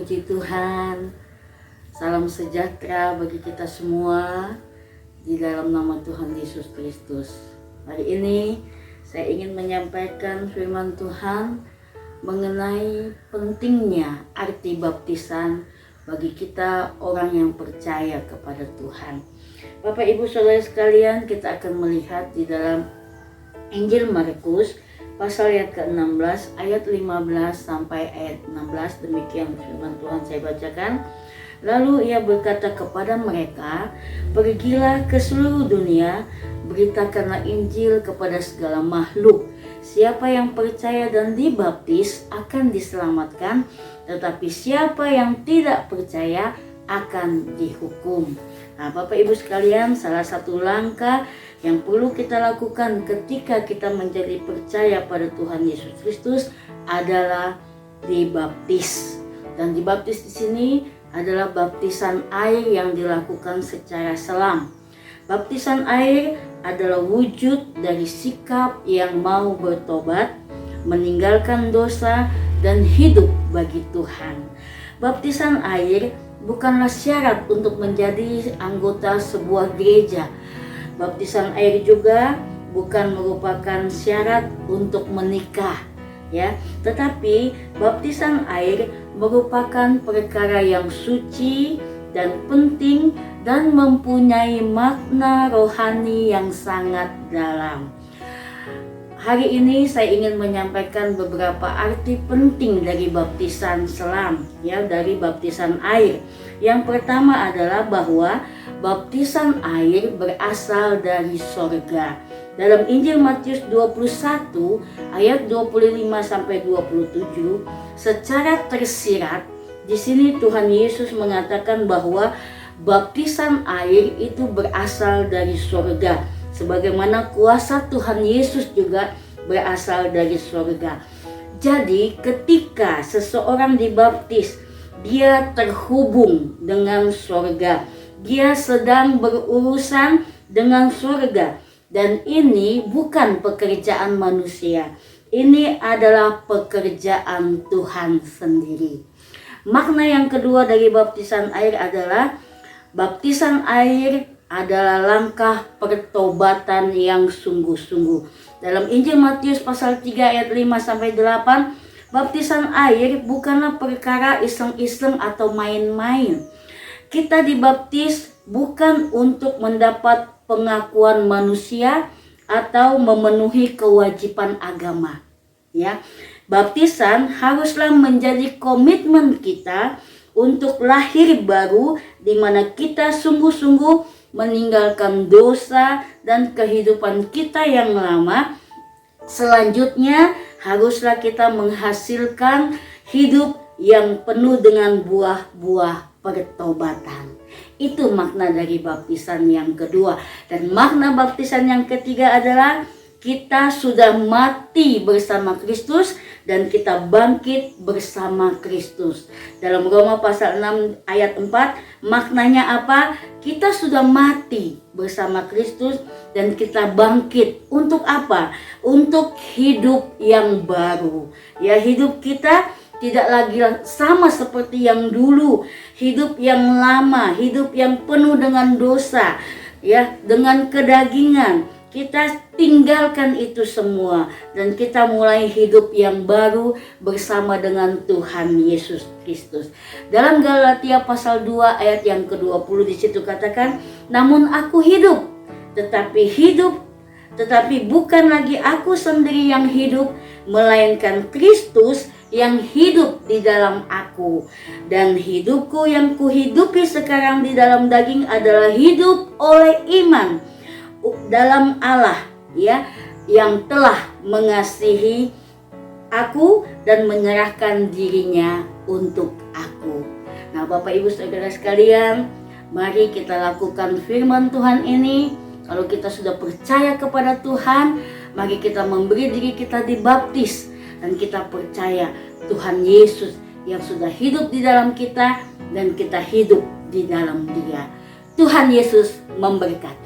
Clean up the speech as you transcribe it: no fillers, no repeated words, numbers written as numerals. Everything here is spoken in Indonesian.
Puji Tuhan, salam sejahtera bagi kita semua di dalam nama Tuhan Yesus Kristus. Hari ini saya ingin menyampaikan firman Tuhan mengenai pentingnya arti baptisan bagi kita orang yang percaya kepada Tuhan. Bapak Ibu Saudara sekalian, kita akan melihat di dalam Injil Markus pasal yang ke-16 ayat 15 sampai ayat 16. Demikian firman Tuhan saya bacakan. Lalu ia berkata kepada mereka, "Pergilah ke seluruh dunia, beritakanlah Injil kepada segala makhluk. Siapa yang percaya dan dibaptis akan diselamatkan, tetapi siapa yang tidak percaya akan dihukum." Nah, Bapak Ibu sekalian, salah satu langkah yang perlu kita lakukan ketika kita menjadi percaya pada Tuhan Yesus Kristus adalah dibaptis. Dan dibaptis di sini adalah baptisan air yang dilakukan secara selam. Baptisan air adalah wujud dari sikap yang mau bertobat, meninggalkan dosa, dan hidup bagi Tuhan. Baptisan air bukanlah syarat untuk menjadi anggota sebuah gereja. Baptisan air juga bukan merupakan syarat untuk menikah, ya. Tetapi baptisan air merupakan perkara yang suci dan penting dan mempunyai makna rohani yang sangat dalam. Hari ini saya ingin menyampaikan beberapa arti penting dari baptisan selam, ya, dari baptisan air. Yang pertama adalah bahwa baptisan air berasal dari sorga. Dalam Injil Matius 21 ayat 25 sampai 27, secara tersirat di sini Tuhan Yesus mengatakan bahwa baptisan air itu berasal dari sorga. Sebagaimana kuasa Tuhan Yesus juga berasal dari sorga. Jadi ketika seseorang dibaptis, dia terhubung dengan sorga. Dia sedang berurusan dengan sorga. Dan ini bukan pekerjaan manusia. Ini adalah pekerjaan Tuhan sendiri. Makna yang kedua dari baptisan air adalah baptisan air adalah langkah pertobatan yang sungguh-sungguh. Dalam Injil Matius pasal 3 ayat 5 sampai 8, baptisan air bukanlah perkara iseng-iseng atau main-main. Kita dibaptis bukan untuk mendapat pengakuan manusia atau memenuhi kewajiban agama, ya. Baptisan haruslah menjadi komitmen kita untuk lahir baru, di mana kita sungguh-sungguh meninggalkan dosa dan kehidupan kita yang lama. Selanjutnya haruslah kita menghasilkan hidup yang penuh dengan buah-buah pertobatan. Itu makna dari baptisan yang kedua. Dan makna baptisan yang ketiga adalah kita sudah mati bersama Kristus dan kita bangkit bersama Kristus. Dalam Roma pasal 6 ayat 4, maknanya apa? Kita sudah mati bersama Kristus dan kita bangkit. Untuk apa? Untuk hidup yang baru. Ya, hidup kita tidak lagi sama seperti yang dulu. Hidup yang lama, hidup yang penuh dengan dosa, ya, dengan kedagingan. Kita tinggalkan itu semua dan kita mulai hidup yang baru bersama dengan Tuhan Yesus Kristus. Dalam Galatia pasal 2 ayat yang ke-20 di situ katakan, "Namun aku hidup, tetapi bukan lagi aku sendiri yang hidup, melainkan Kristus yang hidup di dalam aku. Dan hidupku yang kuhidupi sekarang di dalam daging adalah hidup oleh iman dalam Allah, ya, yang telah mengasihi aku dan menyerahkan dirinya untuk aku." Nah, Bapak Ibu Saudara sekalian, mari kita lakukan firman Tuhan ini. Kalau kita sudah percaya kepada Tuhan, mari kita memberi diri kita dibaptis dan kita percaya Tuhan Yesus yang sudah hidup di dalam kita dan kita hidup di dalam Dia. Tuhan Yesus memberkati.